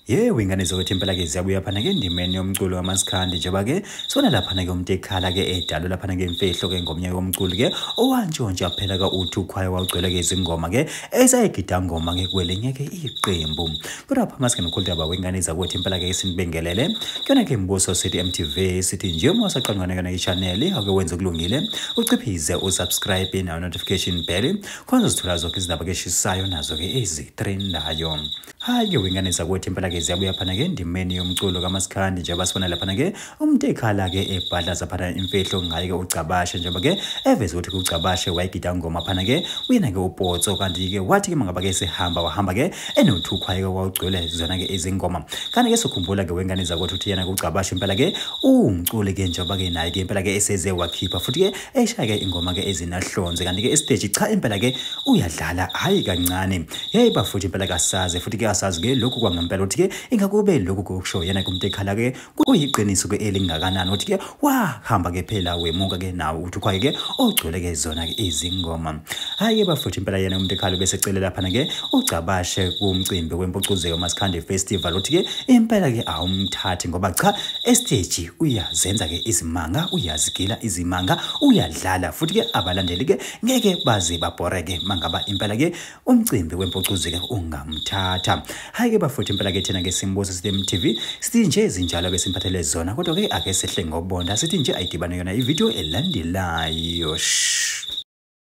Ingane zokuthi impela ke ziyabuya phana ke endimeni yomculo wamaskandi njengoba ke sona lapha ke umuntu ekhala ke edalo lapha ke imfehlo ke ngomnye womculo ke owantshontsha phela ka uthi ukhwaye wawugcwele ke izingoma ke esayigida ngoma ke kwelinye ke iqembu kodwa pha maskandi ukhuluma wengane zakuthi impela ke sinibingelele kuyona ke imbuso sithi MTV sithi nje uma usaqangana kana ichannel ake wenze kulungile uciphize usubscribe na notification bell khona uzithola zonke izindaba ke shisayo nazo ke ezitrendayo. Hayi ke wengane zakuthi impela ke ziyabuya phana ke endimeni yomculo kaMaskandi njengoba sibona lapha ke umuntu ekhala ke ebhadlaza phana imfehlo ngaye ke ucabashe njengoba ke eveze ukuthi ucabashe wayigida ngoma phana ke uyena ke upotso kanti ke wathi ke mangaba ke wahamba ke enothukhwaye ke wawugcwele zona ke izingoma kanti ke sikhumbula ke wengane zakuthi uthi yena ke ucabashe impela ke umculi ke njengoba ke naye ke impela ke eseze wakhipha futhi ke eshaya ke ingoma ke ezinahlonze kanti ke stage cha impela ke uyadlala hayi kancane bafuthi impela kasaze futhi ke asazi ke lokhu kwangempela uthi ke ingakube lokhu kokusho yena kumuntu ekhala ke kuyiqiniso ke elingakanani uthi ke wahamba ke phela wemuka ke nawo uthi kwaye ke ogcwele ke zona ke izingoma. Hayi bafuthi impela yena umuntu ekhala bese celela phana ke ucabashe kumcimbi wempucuzeko Maskandi Festival uthi ke impela ke awumthathi ngoba cha stage uyazenza ke izimanga uyazigila izimanga uyadlala futhi ke abalandeli ke ngeke baze babhoreke mangaba impela ke umcimbi wempucuzeko ungamthatha. Hayi ke bafuthi impela ke thina ke simbuzo sithi MTV sithi nje ezinjalo besimphathele zona kodwa ke ake sehle ngobonda sithi nje ayidibane yona ivideo elandelayo.